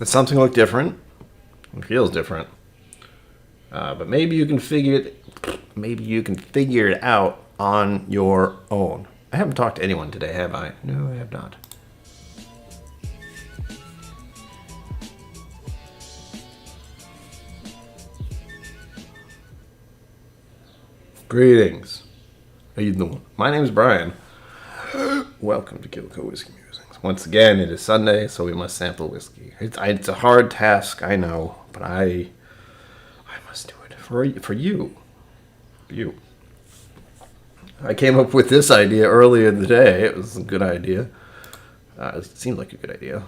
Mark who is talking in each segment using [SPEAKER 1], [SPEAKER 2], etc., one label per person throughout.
[SPEAKER 1] something look different. It feels different. But maybe you can figure it out on your own. I haven't talked to anyone today, have I? No, I have not. Greetings. How you doing? My name's Brian. Welcome to KillCo Whiskey Musings. Once again, it is Sunday, so we must sample whiskey. It's a hard task, I know, but I must do it for you. For you. I came up with this idea earlier in the day. It was a good idea. It seemed like a good idea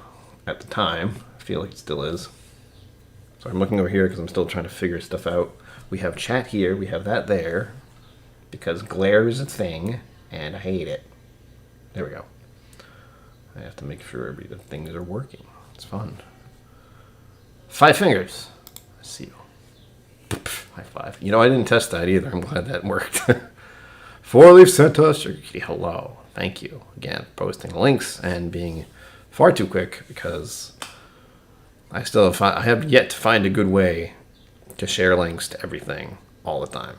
[SPEAKER 1] at the time. I feel like it still is. So I'm looking over here because I'm still trying to figure stuff out. We have chat here. We have that there. Because glare is a thing, and I hate it. There we go. I have to make sure the things are working. It's fun. 5 fingers. Seal. High five. You know, I didn't test that either. I'm glad that worked. 4-leaf sent us. Hello. Thank you. Again, posting links and being far too quick because I have yet to find a good way to share links to everything all the time.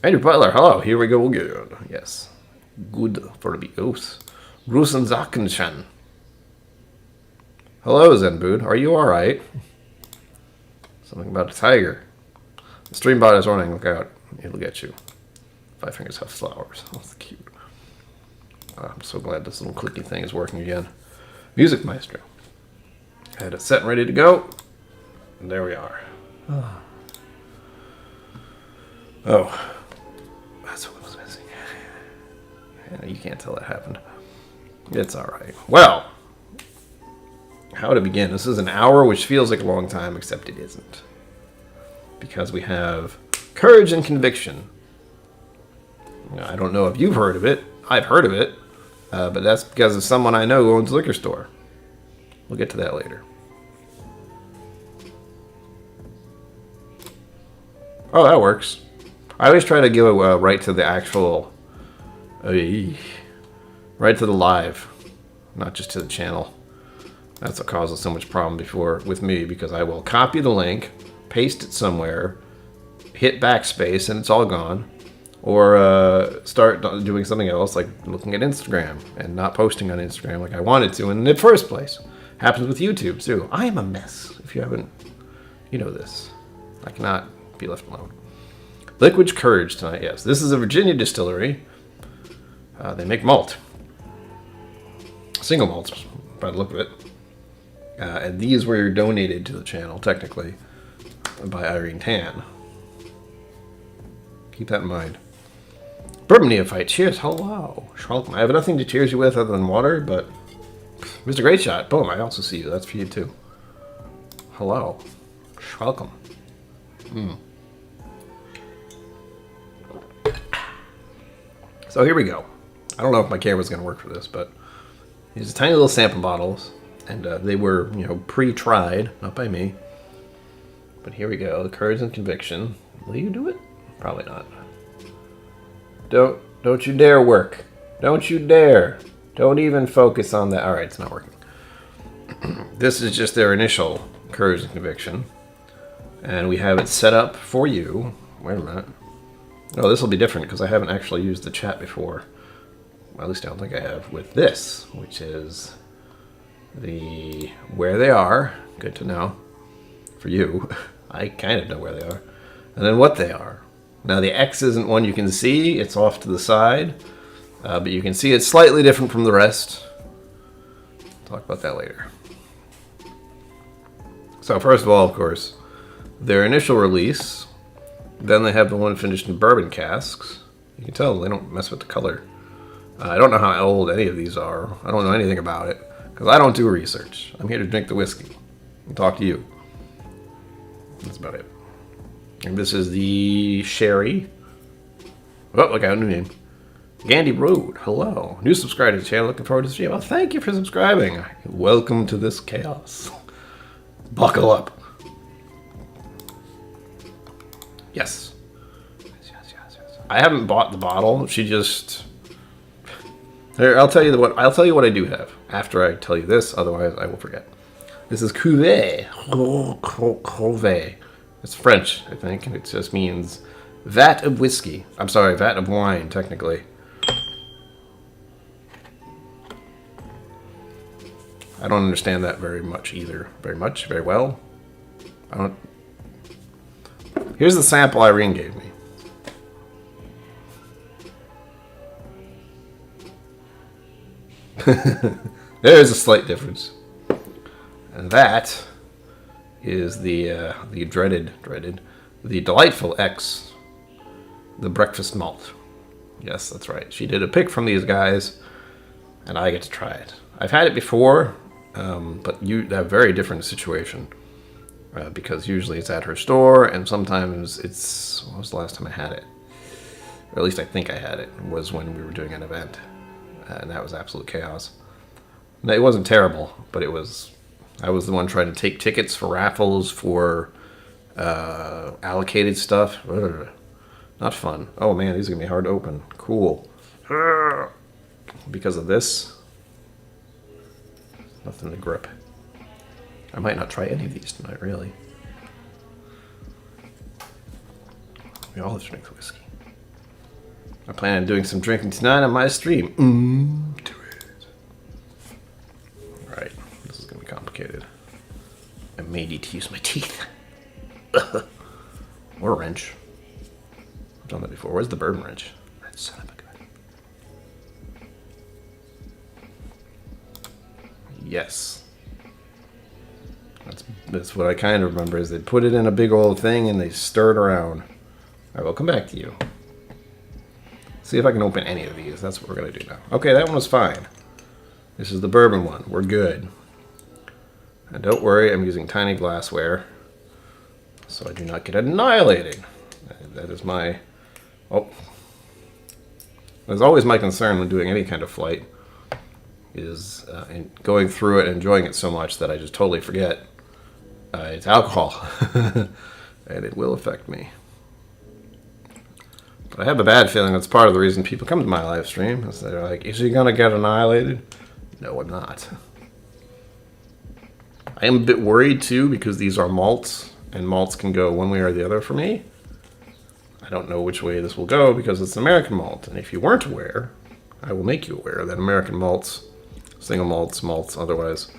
[SPEAKER 1] Andrew Butler, hello. Here we go again. Yes. Good for the oath. Grusen Zakenschen. Hello, Zenbood. Are you alright? Something about a tiger. The stream bot is running. Look out. It'll get you. 5 fingers have flowers. That's cute. I'm so glad this little clicky thing is working again. Music Maestro. I had it set and ready to go. And there we are. Oh. That's what was missing. Yeah, you can't tell that happened. It's alright. Well, how to begin? This is an hour, which feels like a long time, except it isn't. Because we have Courage and Conviction. Now, I don't know if you've heard of it. I've heard of it. But that's because of someone I know who owns a liquor store. We'll get to that later. Oh, that works. I always try to give a right to the actual... right to the live. Not just to the channel. That's what causes so much problem before with me, because I will copy the link, paste it somewhere, hit backspace, and it's all gone. Or start doing something else, like looking at Instagram, and not posting on Instagram like I wanted to in the first place. Happens with YouTube, too. I am a mess. If you haven't... You know this. I cannot be left alone. Liquid Courage tonight, yes. This is a Virginia distillery. They make malt. Single malts, by the look of it. And these were donated to the channel, technically, by Irene Tan. Keep that in mind. Bourbon Neophyte, cheers, hello. Welcome. I have nothing to cheers you with other than water, but... Mr. Great Shot, boom, I also see you. That's for you, too. Hello. Welcome. So here we go. I don't know if my camera's going to work for this, but these are tiny little sample bottles, and they were, pre-tried, not by me. But here we go. The Courage and Conviction. Will you do it? Probably not. Don't you dare work. Don't you dare. Don't even focus on that. All right, it's not working. This is just their initial Courage and Conviction, and we have it set up for you. Wait a minute. Oh, this will be different because I haven't actually used the chat before. Well, at least I don't think I have, with this, which is the where they are. Good to know. For you. I kind of know where they are. And then what they are. Now, the X isn't one you can see. It's off to the side. But you can see it's slightly different from the rest. Talk about that later. So, first of all, of course, their initial release... Then they have the one finished in bourbon casks. You can tell they don't mess with the color. I don't know how old any of these are. I don't know anything about it. Because I don't do research. I'm here to drink the whiskey. And talk to you. That's about it. And this is the sherry. Oh, look out, new name. Gandhi Road. Hello. New subscriber to the channel. Looking forward to the stream. Well, thank you for subscribing. Welcome to this chaos. Buckle up. Yes. Yes. I haven't bought the bottle. She just... Here, I'll tell you what I do have after I tell you this. Otherwise, I will forget. This is cuvée. Cuvée. It's French, I think, and it just means vat of whiskey. I'm sorry, vat of wine, technically. I don't understand that very much either. Very well. I don't. Here's the sample Irene gave me. There's a slight difference. And that is the the delightful X, the breakfast malt. Yes, that's right. She did a pick from these guys, and I get to try it. I've had it before, but you have a very different situation because usually it's at her store, and sometimes it's. When was the last time I had it? Or at least I think I had it. Was when we were doing an event, and that was absolute chaos. It wasn't terrible, but it was. I was the one trying to take tickets for raffles for allocated stuff. Ugh, not fun. Oh man, these are gonna be hard to open. Cool. Because of this, nothing to grip. I might not try any of these tonight, really. We all have to drink whiskey. I plan on doing some drinking tonight on my stream. Do it. Alright, this is going to be complicated. I may need to use my teeth. Or a wrench. I've done that before. Where's the bourbon wrench? That son of a gun. Yes. That's what I kind of remember is they put it in a big old thing and they stir it around. Alright, we'll come back to you. See if I can open any of these. That's what we're going to do now. Okay, that one was fine. This is the bourbon one. We're good. And don't worry, I'm using tiny glassware so I do not get annihilated. That is my... Oh. That's always my concern when doing any kind of flight is going through it and enjoying it so much that I just totally forget it's alcohol. And it will affect me. But I have a bad feeling that's part of the reason people come to my live stream. Is they're like, is he going to get annihilated? No, I'm not. I am a bit worried, too, because these are malts, and malts can go one way or the other for me. I don't know which way this will go because it's an American malt. And if you weren't aware, I will make you aware that American malts, single malts, malts otherwise,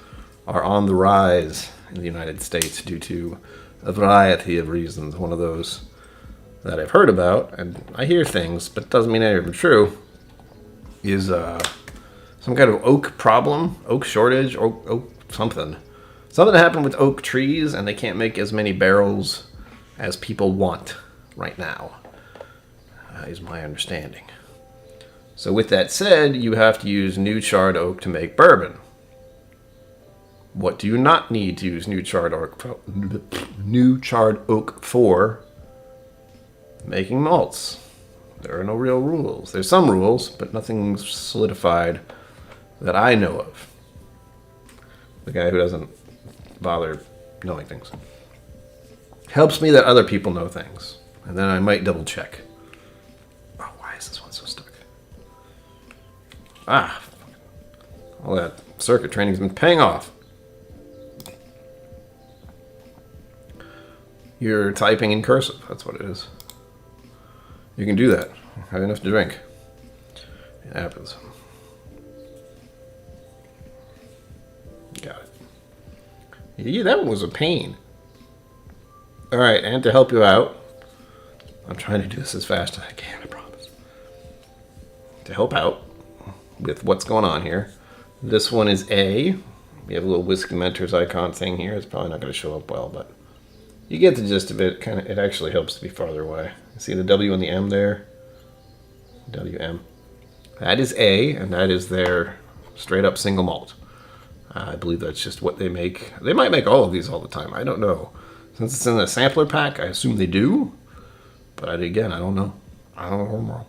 [SPEAKER 1] are on the rise in the United States due to a variety of reasons. One of those that I've heard about, and I hear things, but it doesn't mean any of them true, is some kind of oak problem, oak shortage, oak something. Something happened with oak trees, and they can't make as many barrels as people want right now, is my understanding. So with that said, you have to use new charred oak to make bourbon. What do you not need to use new charred oak for? Making malts. There are no real rules. There's some rules, but nothing solidified that I know of. The guy who doesn't bother knowing things. Helps me that other people know things. And then I might double check. Oh, why is this one so stuck? Ah. All that circuit training's been paying off. You're typing in cursive. That's what it is. You can do that. Have enough to drink. It happens. Got it. Yeah, that one was a pain. Alright, and to help you out, I'm trying to do this as fast as I can, I promise. To help out with what's going on here, this one is A. We have a little Whiskey Mentors icon thing here. It's probably not going to show up well, but you get the gist of it. It actually helps to be farther away. See the W and the M there? WM. That is A, and that is their straight up single malt. I believe that's just what they make. They might make all of these all the time. I don't know. Since it's in a sampler pack, I assume they do. But again, I don't know. I don't know.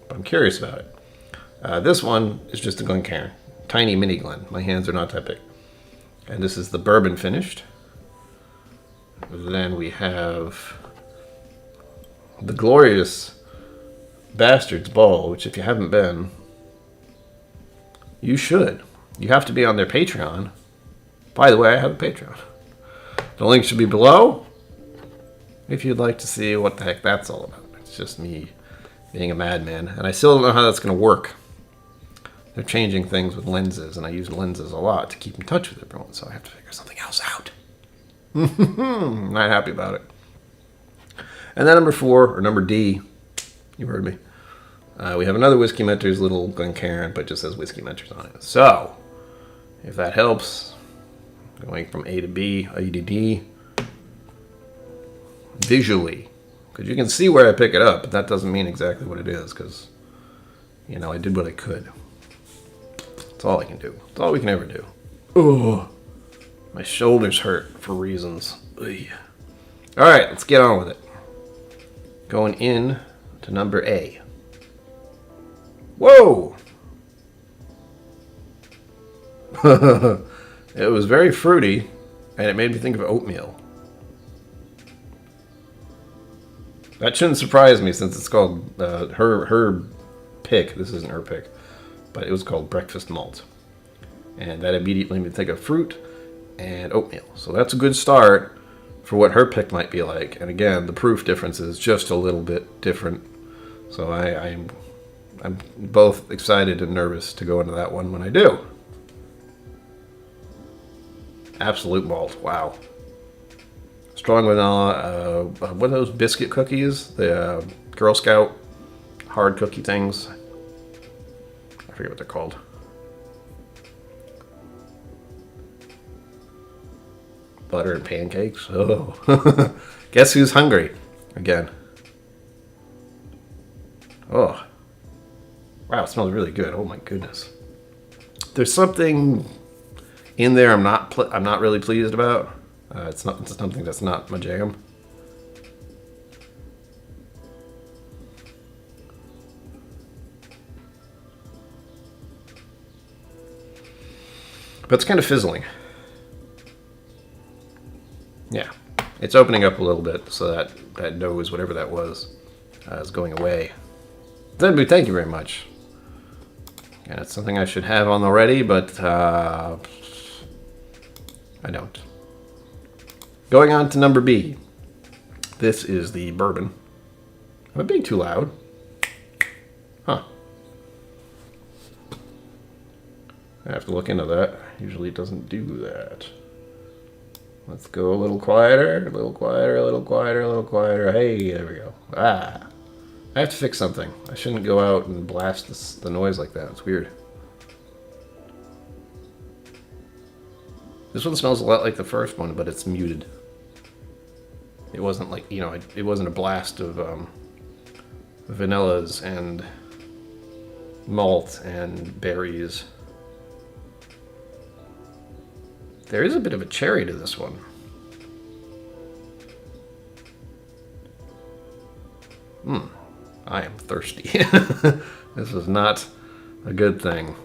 [SPEAKER 1] But I'm curious about it. This one is just a Glencairn. Tiny mini Glen. My hands are not that big. And this is the bourbon finished. Then we have the glorious Bastard's Ball, which if you haven't been, you should. You have to be on their Patreon By the way, I have a Patreon. The link should be below if you'd like to see what the heck that's all about. It's just me being a madman, and I still don't know how that's going to work. They're changing things with lenses, and I use lenses a lot to keep in touch with everyone, so I have to figure something else out. Not happy about it. And then number 4, or number D, you heard me. We have another Whiskey Mentors little Glencairn, but just says Whiskey Mentors on it. So, if that helps, going from A to B, A to D, visually, because you can see where I pick it up, but that doesn't mean exactly what it is, because, you know, I did what I could. That's all I can do. That's all we can ever do. Oh, my shoulders hurt for reasons. Ugh. All right, let's get on with it. Going in to number A. Whoa! It was very fruity, and it made me think of oatmeal. That shouldn't surprise me since it's called her pick. This isn't her pick, but it was called Breakfast Malt. And that immediately made me think of fruit and oatmeal. So that's a good start for what her pick might be like. And again, the proof difference is just a little bit different. So I'm both excited and nervous to go into that one when I do. Absolute malt. Wow. Strong vanilla. What are those biscuit cookies? The Girl Scout hard cookie things. I forget what they're called. Butter and pancakes. Oh. Guess who's hungry? Again. Oh. Wow, it smells really good. Oh my goodness. There's something in there I'm not really pleased about. It's something that's not my jam. But it's kind of fizzling. Yeah, it's opening up a little bit, so that nose, whatever that was, is going away. Then, thank you very much. And it's something I should have on already, but I don't. Going on to number B. This is the bourbon. Am I being too loud? Huh. I have to look into that. Usually it doesn't do that. Let's go a little quieter, a little quieter, a little quieter, a little quieter. Hey, there we go. Ah. I have to fix something. I shouldn't go out and blast the noise like that. It's weird. This one smells a lot like the first one, but it's muted. It wasn't like, you know, it wasn't a blast of vanillas and malt and berries. There is a bit of a cherry to this one. I am thirsty. This is not a good thing.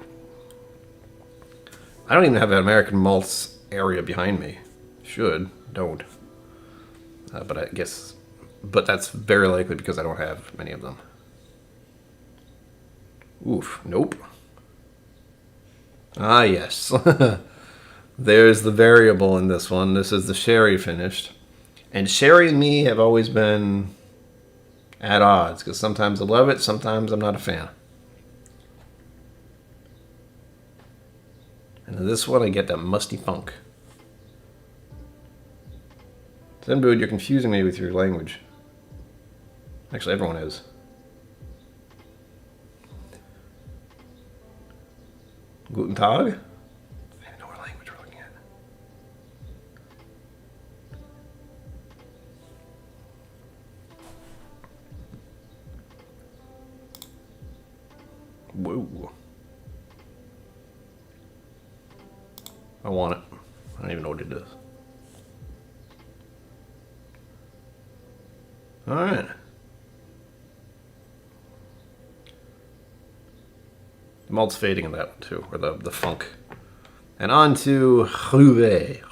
[SPEAKER 1] I don't even have an American malts area behind me. Should. Don't. But I guess... But that's very likely because I don't have many of them. Oof. Nope. Ah, yes. There's the variable in this one. This is the sherry finished. And sherry and me have always been at odds, because sometimes I love it, sometimes I'm not a fan. And in this one, I get that musty funk. Zenbood, you're confusing me with your language. Actually, everyone is. Guten Tag? I don't know what language we're looking at. Whoa. I want it. I don't even know what it is. Alright. The malt's fading in that one too, or the funk. And on to Ruwe.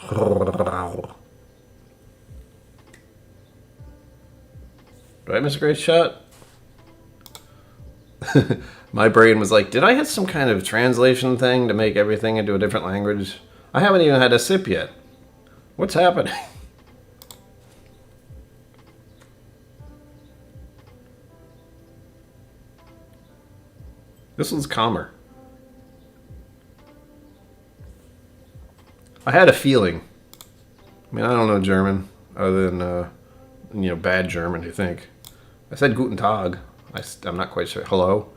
[SPEAKER 1] Do I miss a great shot? My brain was like, did I hit some kind of translation thing to make everything into a different language? I haven't even had a sip yet. What's happening? This one's calmer. I had a feeling. I mean, I don't know German other than, bad German, I think. I said Guten Tag. I'm not quite sure. Hello?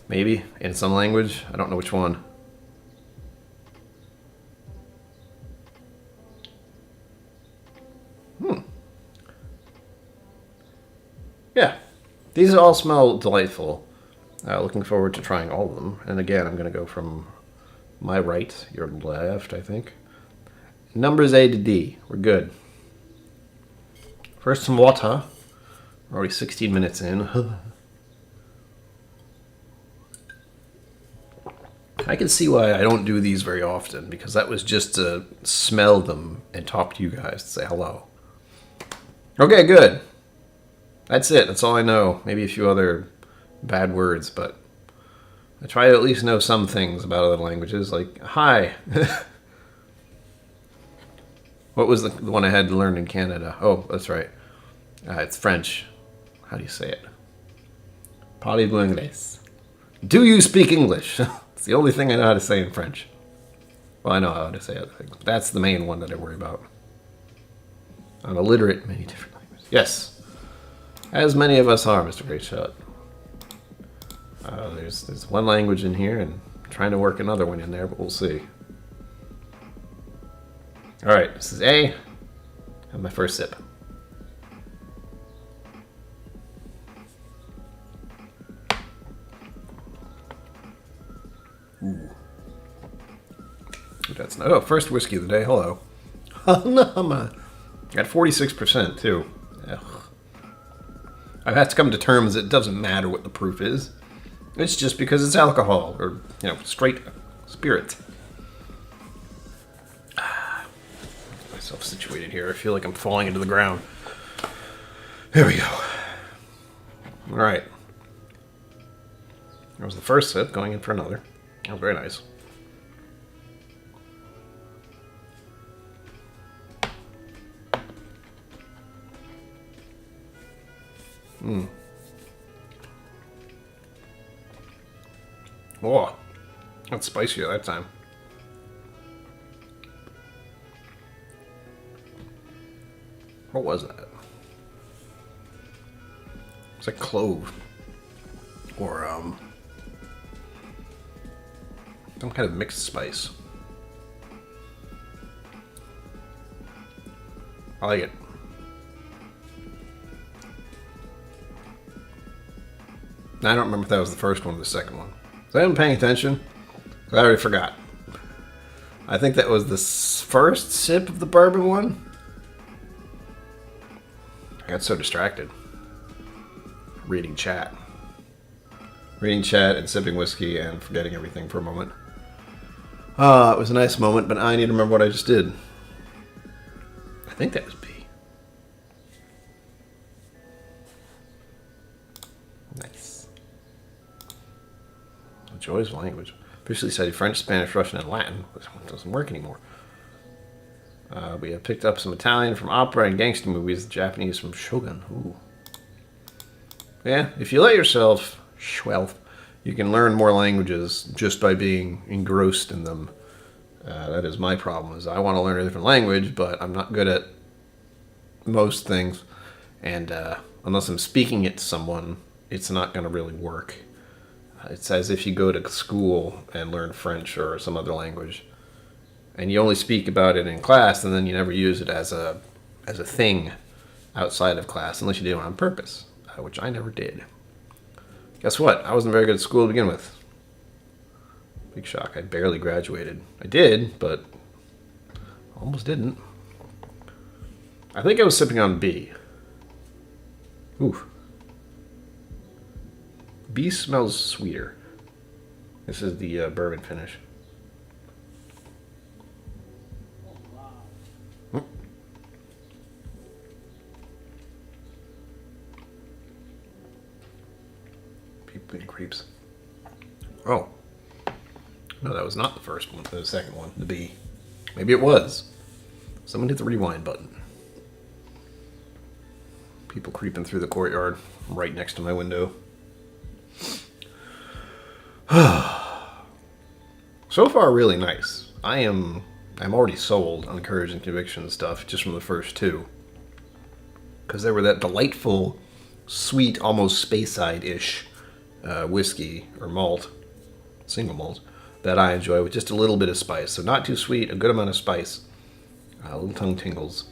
[SPEAKER 1] Maybe in some language. I don't know which one. Yeah. These all smell delightful. Looking forward to trying all of them. And again, I'm going to go from my right, your left, I think. Numbers A to D. We're good. First, some water. We're already 16 minutes in. I can see why I don't do these very often, because that was just to smell them and talk to you guys to say hello. Okay, good. That's it. That's all I know. Maybe a few other bad words, but I try to at least know some things about other languages, like hi. What was the one I had to learn in Canada? Oh, that's right. It's French. How do you say it? Parlez-vous anglais? Do you speak English? It's the only thing I know how to say in French. Well, I know how to say other things. That's the main one that I worry about. I'm illiterate in many different languages. Yes. As many of us are, Mr. Greatshot. There's one language in here, and I'm trying to work another one in there, but we'll see. Alright, this is A. And my first sip. Ooh. That's not. Oh, first whiskey of the day. Hello. At 46% too. Ugh. I've had to come to terms that it doesn't matter what the proof is. It's just because it's alcohol or straight spirit. Get myself situated here. I feel like I'm falling into the ground. There we go. All right. That was the first sip. Going in for another. That was very nice. Oh, that's spicier that time. What was that? It's like clove. Or, some kind of mixed spice. I like it. I don't remember if that was the first one or the second one. So I haven't been paying attention. I already forgot. I think that was the first sip of the bourbon one. I got so distracted. Reading chat. Reading chat and sipping whiskey and forgetting everything for a moment. It was a nice moment, but I need to remember what I just did. I think that was B. Nice. The joys of language. Officially studied French, Spanish, Russian, and Latin. This one doesn't work anymore. We have picked up some Italian from opera and gangster movies, Japanese from Shogun. Ooh. Yeah, if you let yourself, you can learn more languages just by being engrossed in them. That is my problem. Is I want to learn a different language, but I'm not good at most things, and unless I'm speaking it to someone, it's not going to really work. It's as if you go to school and learn French or some other language, and you only speak about it in class, and then you never use it as a thing outside of class, unless you do it on purpose, which I never did. Guess what? I wasn't very good at school to begin with. Big shock. I barely graduated. I did, but almost didn't. I think I was sipping on B. Oof. B smells sweeter. This is the bourbon finish. Big creeps. Oh. No, that was not the first one. The second one. The B. Maybe it was. Someone hit the rewind button. People creeping through the courtyard right next to my window. So far, really nice. I'm already sold on Courage and Conviction stuff just from the first two. Because they were that delightful, sweet, almost Speyside-ish whiskey or malt, single malt, that I enjoy with just a little bit of spice. So not too sweet, a good amount of spice. Little tongue tingles.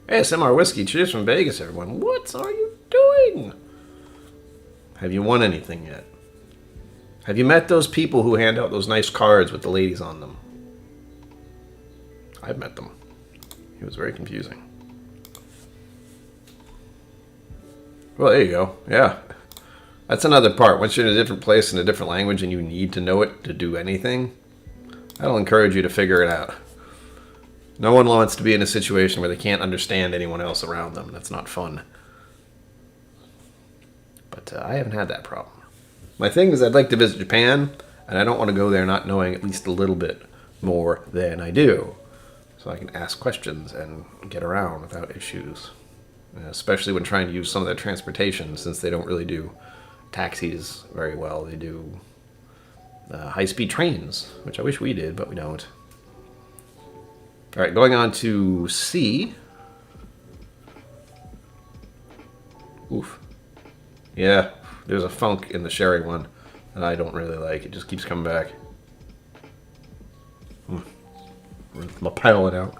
[SPEAKER 1] ASMR Whiskey, cheers from Vegas, everyone. What are you doing? Have you won anything yet? Have you met those people who hand out those nice cards with the ladies on them? I've met them. It was very confusing. Well, there you go. Yeah. That's another part. Once you're in a different place in a different language and you need to know it to do anything, that'll encourage you to figure it out. No one wants to be in a situation where they can't understand anyone else around them. That's not fun. But I haven't had that problem. My thing is I'd like to visit Japan, and I don't want to go there not knowing at least a little bit more than I do. So I can ask questions and get around without issues. Especially when trying to use some of their transportation, since they don't really do taxis very well. They do high-speed trains, which I wish we did, but we don't. All right, going on to C. Oof. Yeah, there's a funk in the sherry one that I don't really like. It just keeps coming back. Lapel it out.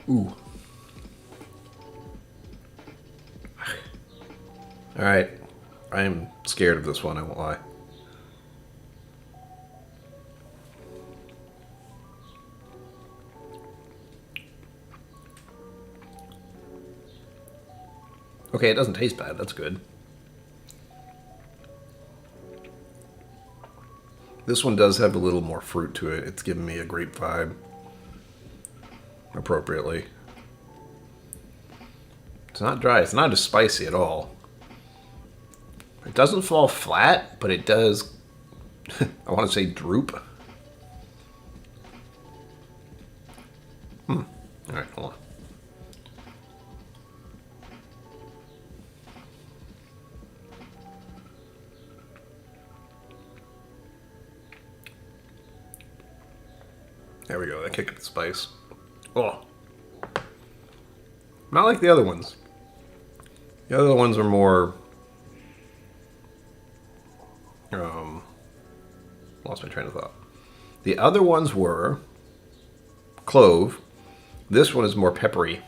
[SPEAKER 1] Ooh. All right, I am scared of this one. I won't lie. Okay, it doesn't taste bad. That's good. This one does have a little more fruit to it. It's giving me a grape vibe. Appropriately. It's not dry. It's not as spicy at all. It doesn't fall flat, but it does, I want to say, droop. All right, hold on. There we go. That kick of the spice. Oh. Not like the other ones. The other ones are more... lost my train of thought. The other ones were clove. This one is more peppery.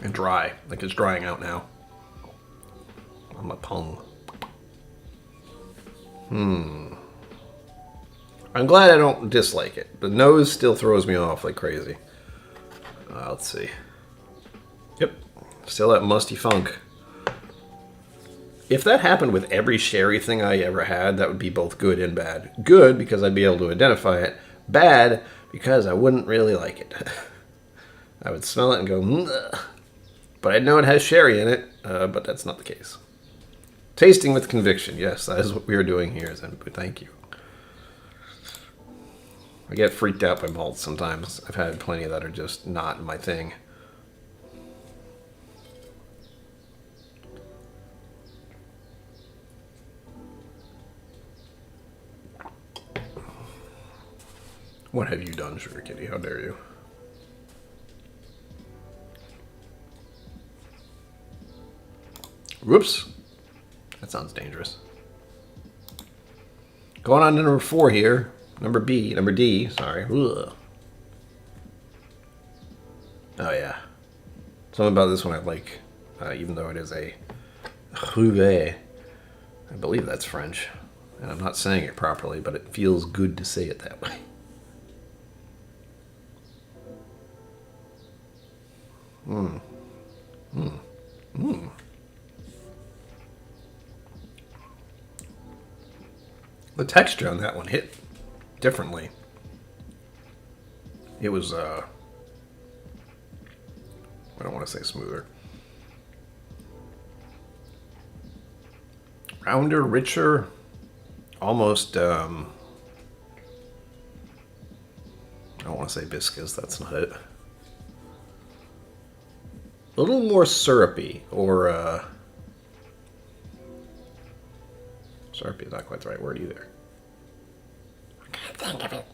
[SPEAKER 1] And dry. Like it's drying out now. On my tongue. I'm glad I don't dislike it. The nose still throws me off like crazy. Let's see. Yep. Still that musty funk. If that happened with every sherry thing I ever had, that would be both good and bad. Good, because I'd be able to identify it. Bad, because I wouldn't really like it. I would smell it and go, "Ugh." But I'd know it has sherry in it, but that's not the case. Tasting with conviction. Yes, that is what we are doing here. Thank you. I get freaked out by malts sometimes. I've had plenty that are just not my thing. What have you done, Sugar Kitty? How dare you? Whoops. That sounds dangerous. Going on to number 4 here. Number D, sorry. Ugh. Oh, yeah. Something about this one I like, even though it is a Cuvée. I believe that's French. And I'm not saying it properly, but it feels good to say it that way. The texture on that one hit differently. It was, I don't want to say smoother. rounder, richer, almost, I don't want to say viscous, that's not it. A little more syrupy, or, syrupy is not quite the right word either. I can't think of it.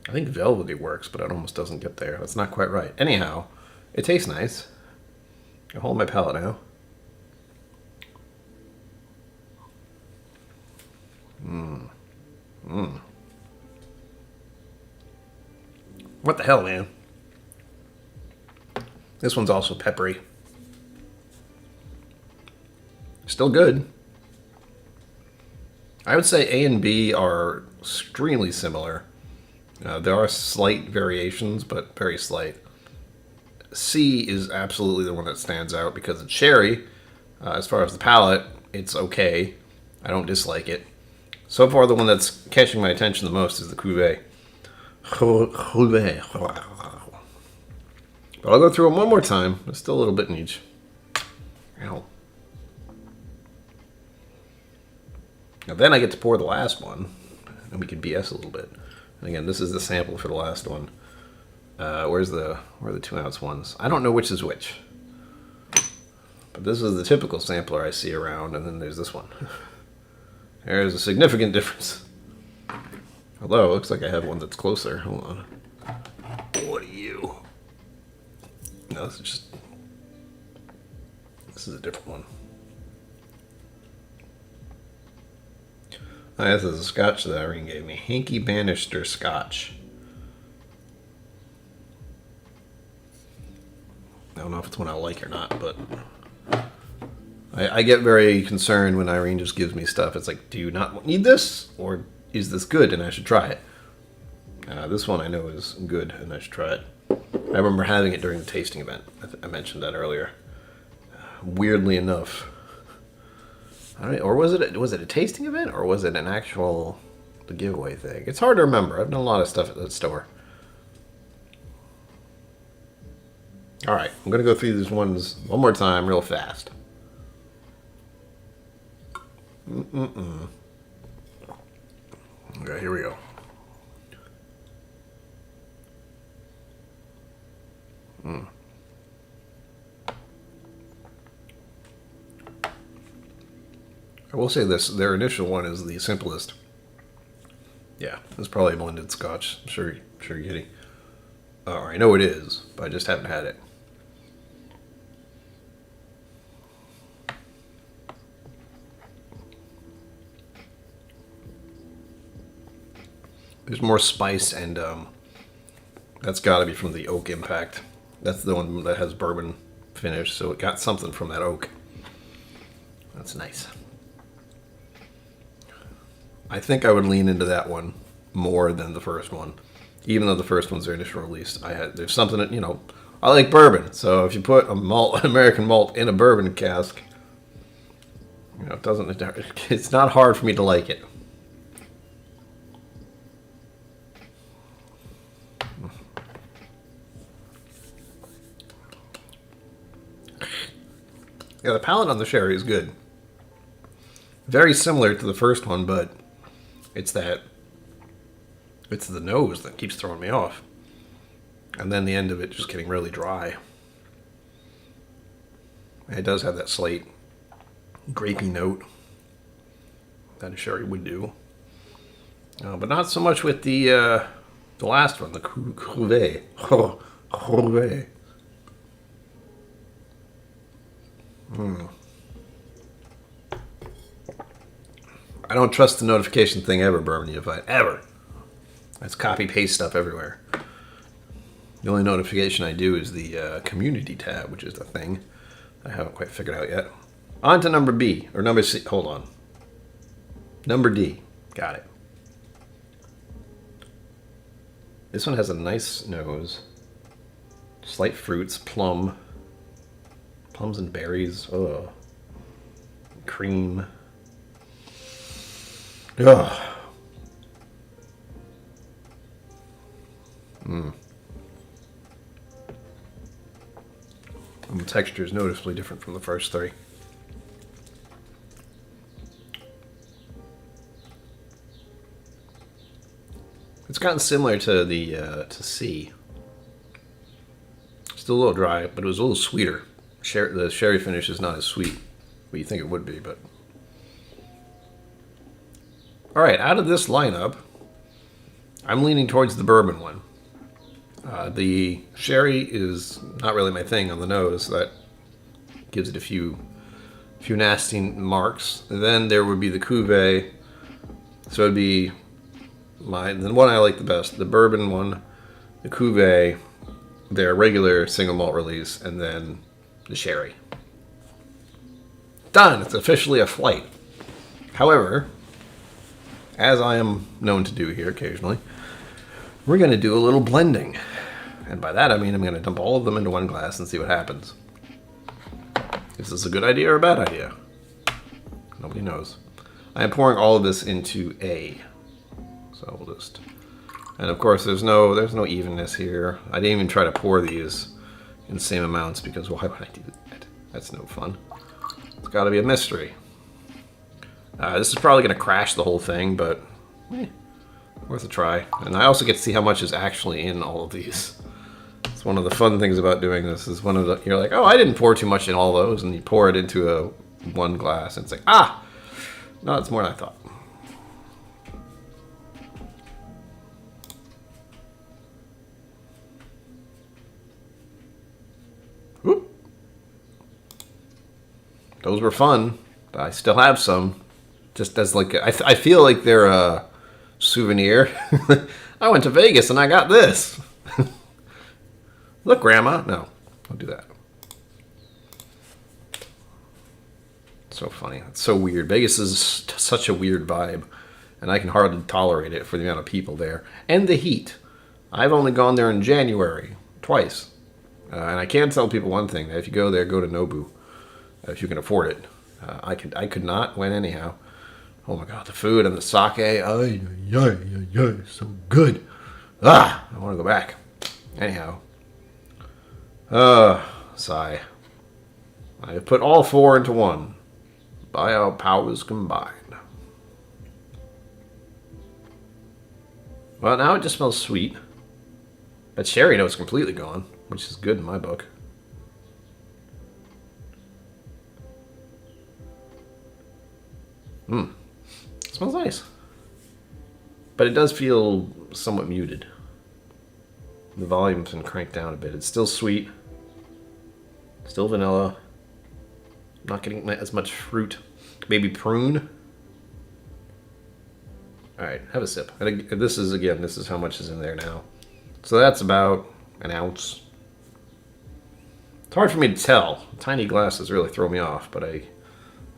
[SPEAKER 1] I think velvety works, but it almost doesn't get there. That's not quite right. Anyhow, it tastes nice. I hold my palate now. What the hell, man? This one's also peppery. Still good. I would say A and B are extremely similar. There are slight variations, but very slight. C is absolutely the one that stands out because it's sherry. As far as the palate, it's okay. I don't dislike it. So far, the one that's catching my attention the most is the Cuvée. But I'll go through them one more time. There's still a little bit in each. Ow. Now then I get to pour the last one, and we can BS a little bit. And again, this is the sample for the last one. Where are the 2 ounce ones? I don't know which is which. But this is the typical sampler I see around, and then there's this one. There's a significant difference. Although, it looks like I have one that's closer. Hold on. What are you? No, this is a different one. This is a Scotch that Irene gave me. Hanky Bannister Scotch. I don't know if it's one I like or not, but I get very concerned when Irene just gives me stuff. It's like, do you not need this? Or is this good and I should try it? This one I know is good and I should try it. I remember having it during the tasting event. I mentioned that earlier. Weirdly enough. Or was it a tasting event? Or was it an actual the giveaway thing? It's hard to remember. I've done a lot of stuff at that store. Alright, I'm going to go through these ones one more time real fast. Okay, here we go. I will say this, their initial one is the simplest. Yeah, it's probably a blended Scotch. I'm sure you're kidding. Or I know it is, but I just haven't had it. There's more spice, and that's got to be from the oak impact. That's the one that has bourbon finish, so it got something from that oak. That's nice. I think I would lean into that one more than the first one, even though the first one's their initial release. There's something that, I like bourbon, so if you put a malt, American malt in a bourbon cask, it's not hard for me to like it. Yeah, the palate on the sherry is good. Very similar to the first one, but it's the nose that keeps throwing me off. And then the end of it just getting really dry. It does have that slight grapey note that a sherry would do. But not so much with the last one, the Cuvée. Cuvée. I don't trust the notification thing ever, Bourbon Neophyte. Ever. That's copy-paste stuff everywhere. The only notification I do is the community tab, which is the thing I haven't quite figured out yet. On to number B, or number C. Hold on. Number D. Got it. This one has a nice nose. Slight fruits, plums and berries. Oh, cream. Ugh. And the texture is noticeably different from the first three. It's gotten similar to the to C. Still a little dry, but it was a little sweeter. The sherry finish is not as sweet, but you think it would be. But all right, out of this lineup, I'm leaning towards the bourbon one. The sherry is not really my thing on the nose. That gives it a few nasty marks. And then there would be the cuvee. So it'd be the one I like the best, the bourbon one, the cuvee, their regular single malt release, and then the sherry. Done. It's officially a flight. However, as I am known to do here occasionally, we're going to do a little blending. And by that I mean I'm going to dump all of them into one glass and see what happens. Is this a good idea or a bad idea? Nobody knows. I am pouring all of this into A. So we'll just... And of course there's no evenness here. I didn't even try to pour these in the same amounts because why would I do that? That's no fun. It's got to be a mystery. This is probably going to crash the whole thing, but worth a try. And I also get to see how much is actually in all of these. It's one of the fun things about doing this. Is one of the you're like, oh, I didn't pour too much in all those, and you pour it into one glass, and it's like, ah, no, it's more than I thought. Whoop. Those were fun. I still have some. Just as like I feel like they're a souvenir. I went to Vegas and I got this. Look, Grandma. No, don't do that. So funny. It's so weird. Vegas is such a weird vibe, and I can hardly tolerate it for the amount of people there and the heat. I've only gone there in January twice, and I can tell people one thing: that if you go there, go to Nobu if you can afford it. I could not. Went anyhow. Oh my God, the food and the sake. Ay, so good. I want to go back. Anyhow. Sigh. I have put all four into one. By our powers combined. Well, now it just smells sweet. That sherry note's completely gone, which is good in my book. It smells nice. But it does feel somewhat muted. The volume's been cranked down a bit. It's still sweet. Still vanilla. Not getting as much fruit. Maybe prune. Alright, have a sip. And this is how much is in there now. So that's about an ounce. It's hard for me to tell. Tiny glasses really throw me off, but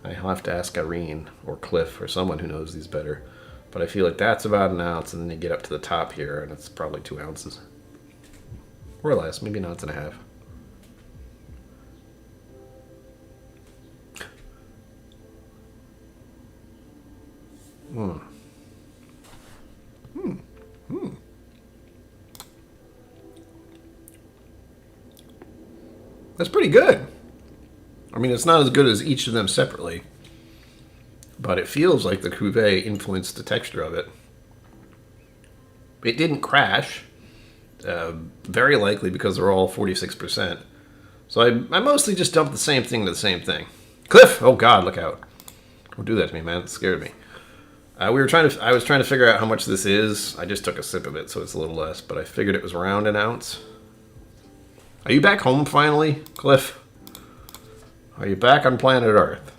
[SPEAKER 1] I'll have to ask Irene or Cliff or someone who knows these better. But I feel like that's about an ounce, and then you get up to the top here, and it's probably 2 ounces. Or less, maybe an ounce and a half. That's pretty good. I mean, it's not as good as each of them separately, but it feels like the cuvee influenced the texture of it. It didn't crash, very likely because they're all 46%. So I mostly just dumped the same thing to the same thing. Cliff! Oh God, look out. Don't do that to me, man. It scared me. I was trying to figure out how much this is. I just took a sip of it, so it's a little less, but I figured it was around an ounce. Are you back home finally, Cliff? Are you back on planet Earth?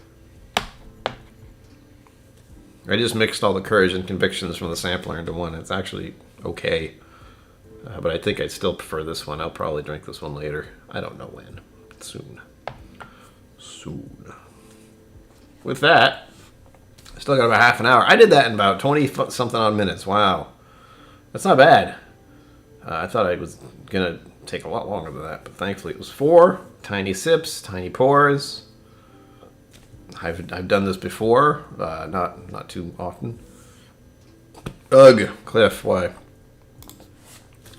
[SPEAKER 1] I just mixed all the courage and convictions from the sampler into one. It's actually okay. But I think I still prefer this one. I'll probably drink this one later. I don't know when. Soon. With that, I still got about half an hour. I did that in about 20-something odd minutes. Wow. That's not bad. I thought I was going to take a lot longer than that, but thankfully it was 4 tiny sips, tiny pours. I've done this before, not too often. Ugh, Cliff, why?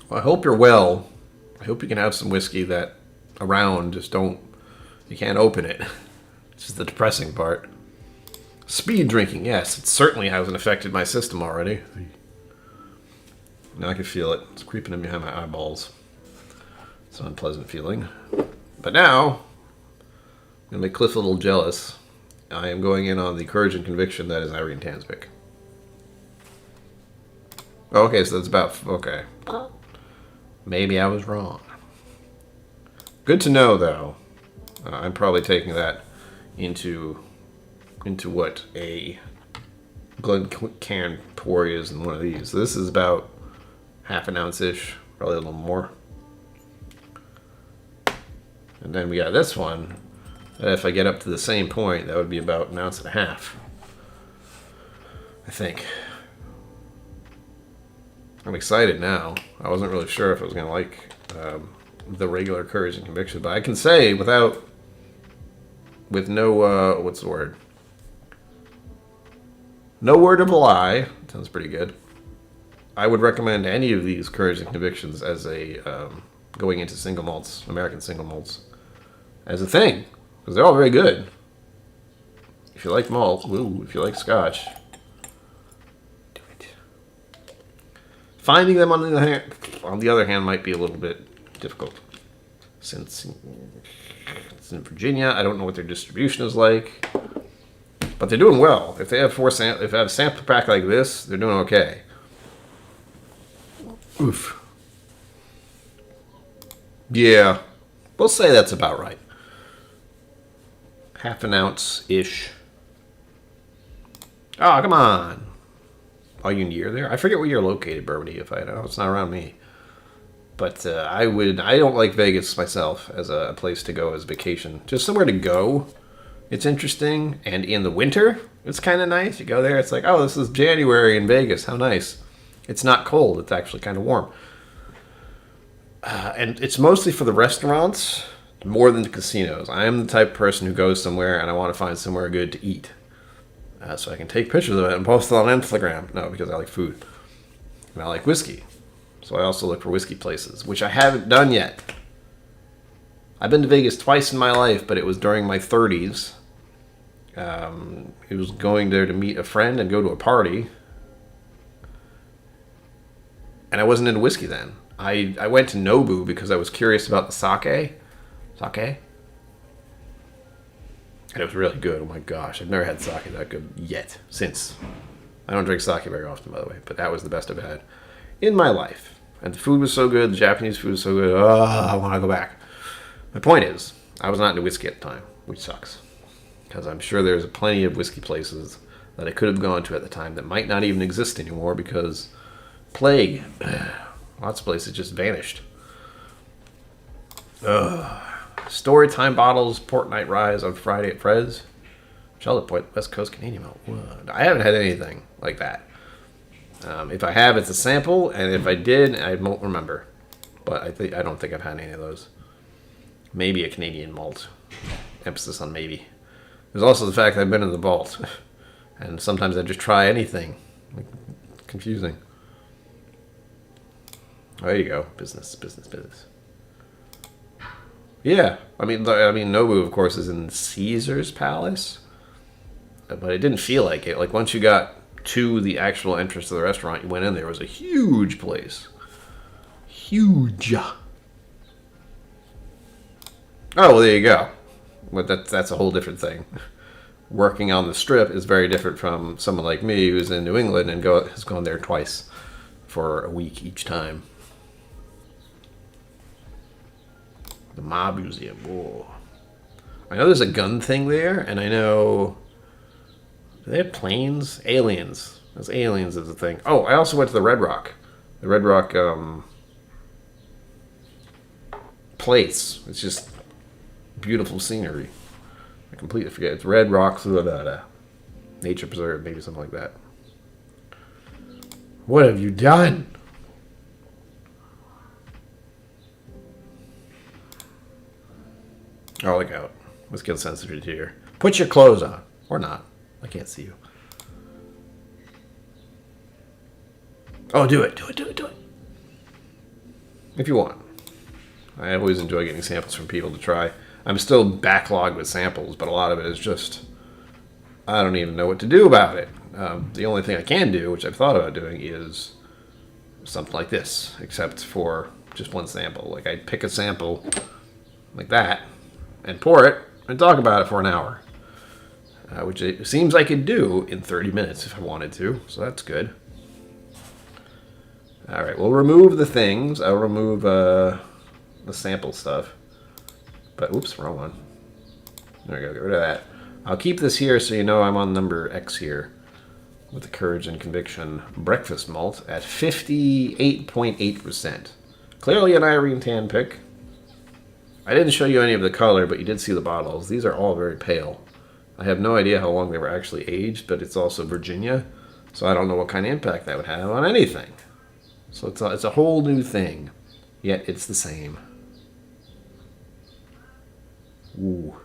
[SPEAKER 1] Well, I hope you're well. I hope you can have some whiskey that around. Just don't, you can't open it. It's just the depressing part. Speed drinking, yes, it certainly hasn't affected my system already. Now I can feel it. It's creeping in behind my eyeballs. It's an unpleasant feeling. But now, I'm going to make Cliff a little jealous. I am going in on the courage and conviction that is Irene Tansvik. Okay, so that's about... Okay. Maybe I was wrong. Good to know, though. I'm probably taking that into what a Glencairn pour is in one of these. So this is about half an ounce-ish, probably a little more. And then we got this one. If I get up to the same point, that would be about an ounce and a half, I think. I'm excited now. I wasn't really sure if I was going to like the regular courage and conviction, but I can say with no, what's the word? No word of a lie. Sounds pretty good. I would recommend any of these courage and convictions as a going into single malts, American single malts, as a thing, because they're all very good. If you like malt, woo, if you like Scotch, do it. Finding them on the other hand, might be a little bit difficult, since it's in Virginia. I don't know what their distribution is like, but they're doing well. If they have if they have a sample pack like this, they're doing okay. Oof. Yeah, we'll say that's about right. Half an ounce-ish. Oh, come on. Are you near there? I forget where you're located, Bourbon. If I know, it's not around me. But I don't like Vegas myself as a place to go as a vacation. Just somewhere to go. It's interesting. And in the winter, it's kind of nice. You go there, it's like, oh, this is January in Vegas. How nice. It's not cold. It's actually kind of warm. And it's mostly for the restaurants more than the casinos. I am the type of person who goes somewhere and I want to find somewhere good to eat. So I can take pictures of it and post it on Instagram. No, because I like food. And I like whiskey. So I also look for whiskey places, which I haven't done yet. I've been to Vegas twice in my life, but it was during my 30s. It was going there to meet a friend and go to a party. And I wasn't into whiskey then. I went to Nobu because I was curious about the sake. Sake? And it was really good. Oh my gosh. I've never had sake that good yet. Since. I don't drink sake very often, by the way. But that was the best I've had in my life. And the food was so good. The Japanese food was so good. Oh, I want to go back. My point is, I was not into whiskey at the time. Which sucks. Because I'm sure there's plenty of whiskey places that I could have gone to at the time that might not even exist anymore because plague. Lots of places just vanished. Storytime bottles, Port Night Rise on Friday at Fred's. Charlotte Point, West Coast Canadian Malt. What? I haven't had anything like that. If I have, it's a sample, and if I did, I won't remember. But I don't think I've had any of those. Maybe a Canadian malt. Emphasis on maybe. There's also the fact that I've been in the vault, and sometimes I just try anything. Confusing. There you go. Business. Yeah, I mean, Nobu, of course, is in Caesar's Palace, but it didn't feel like it. Like, once you got to the actual entrance to the restaurant, you went in there, it was a huge place. Huge. Oh, well, there you go. But that's a whole different thing. Working on the Strip is very different from someone like me who's in New England and has gone there twice for a week each time. The Mob Museum. Whoa. I know there's a gun thing there, and I know... Do they have planes? Aliens. There's aliens is a thing. Oh, I also went to the Red Rock. The Red Rock place. It's just beautiful scenery. I completely forget. It's Red Rock, Nature Preserve, maybe something like that. What have you done? Oh, look out. Let's get sensitivity here. Put your clothes on. Or not. I can't see you. Oh, do it. If you want. I always enjoy getting samples from people to try. I'm still backlogged with samples, but a lot of it is just, I don't even know what to do about it. The only thing I can do, which I've thought about doing, is something like this, except for just one sample. Like, I'd pick a sample like that and pour it and talk about it for an hour, which it seems I could do in 30 minutes if I wanted to, so that's good. All right, we'll remove the things. I'll remove the sample stuff. But, oops, wrong one. There we go, get rid of that. I'll keep this here so you know I'm on number X here with the Courage and Conviction Breakfast Malt at 58.8%. Clearly an Irene Tan pick. I didn't show you any of the color, but you did see the bottles. These are all very pale. I have no idea how long they were actually aged, but it's also Virginia, so I don't know what kind of impact that would have on anything. So it's a whole new thing, yet it's the same. Ooh.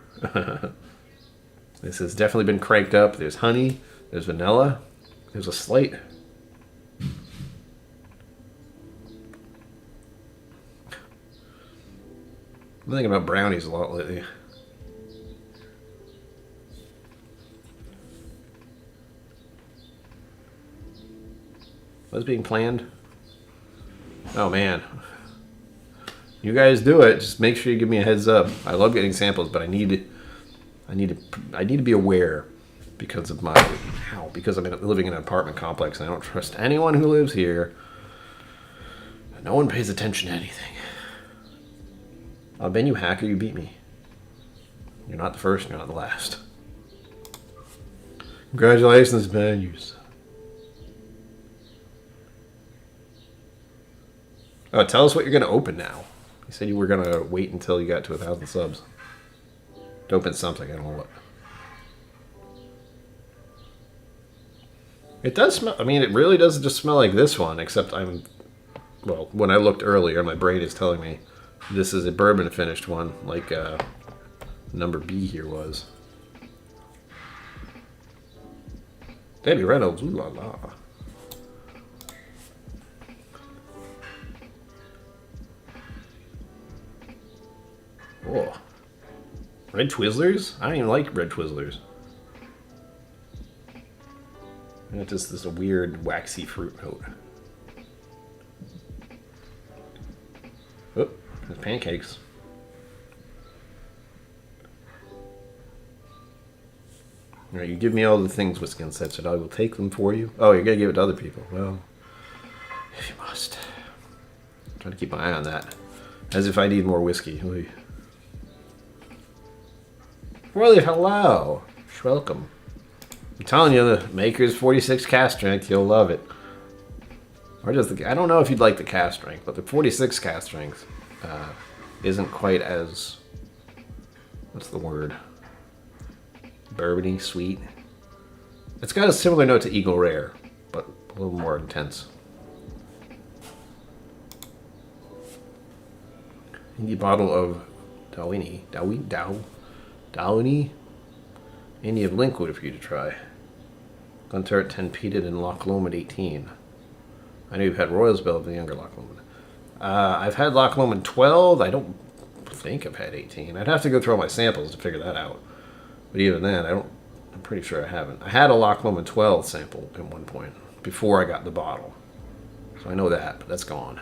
[SPEAKER 1] This has definitely been cranked up. There's honey, there's vanilla, there's a slight. I'm thinking about brownies a lot lately. What's being planned? Oh man. You guys do it. Just make sure you give me a heads up. I love getting samples, but I need to be aware because of because I'm living in an apartment complex and I don't trust anyone who lives here. No one pays attention to anything. Ben, you hacker, you beat me. You're not the first, you're not the last. Congratulations, Ben. Oh, tell us what you're going to open now. You said you were going to wait until you got to 1,000 subs. To open something, I don't know what. It does smell, I mean, it really doesn't just smell like this one, except well, when I looked earlier, my brain is telling me this is a bourbon finished one, like number B here was. Debbie Reynolds, ooh la la. Oh. Red Twizzlers? I don't even like red Twizzlers. And it's just this weird waxy fruit note. Oh, there's pancakes. Alright, you give me all the things, Whiskey Uncensored. I will take them for you. Oh, you're going to give it to other people. Well, if you must. I'm trying to keep my eye on that. As if I need more whiskey. Really, hello. Welcome. I'm telling you, the Maker's 46 cask strength, you'll love it. Or just I don't know if you'd like the cask strength, but the 46 cask strength isn't quite as, what's the word? Bourbony, sweet. It's got a similar note to Eagle Rare, but a little more intense. Indie bottle of Dalwhinnie. Dalwhinnie? Indie of Linkwood for you to try. Gunter at 10 peated and Loch Lomond 18. I know you've had Royals Bell of the younger Loch Lomond. I've had Loch Lomond 12. I don't think I've had 18. I'd have to go through all my samples to figure that out. But even then, I'm pretty sure I haven't. I had a Loch Lomond 12 sample at one point before I got the bottle. So I know that, but that's gone.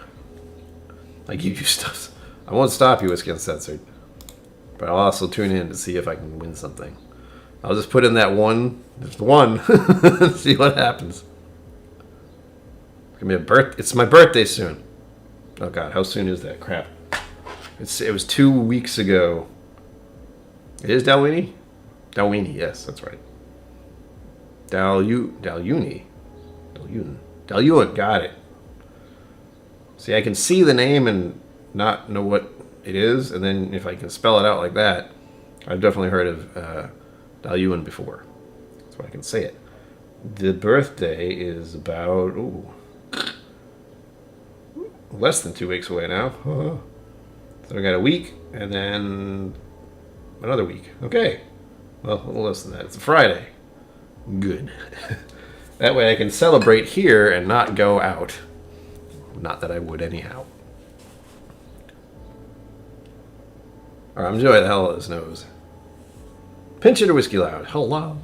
[SPEAKER 1] I give you stuff. I won't stop you, Whiskey Uncensored. But I'll also tune in to see if I can win something. I'll just put in that one, just one, see what happens. It's gonna be it's my birthday soon. Oh God, how soon is that? Crap. It was 2 weeks ago. It is Dalwhinnie? Dalwhinnie, yes, that's right. Dalyuni, got it. See, I can see the name and not know what it is, and then if I can spell it out like that, I've definitely heard of Dalyun before. That's why I can say it. The birthday is about less than 2 weeks away now. So I got a week and then another week. Okay, well, a little less than that. It's a Friday. Good. That way I can celebrate here and not go out. Not that I would anyhow. Alright, I'm enjoying the hell out of this nose. Pinch it or whiskey loud. Hello.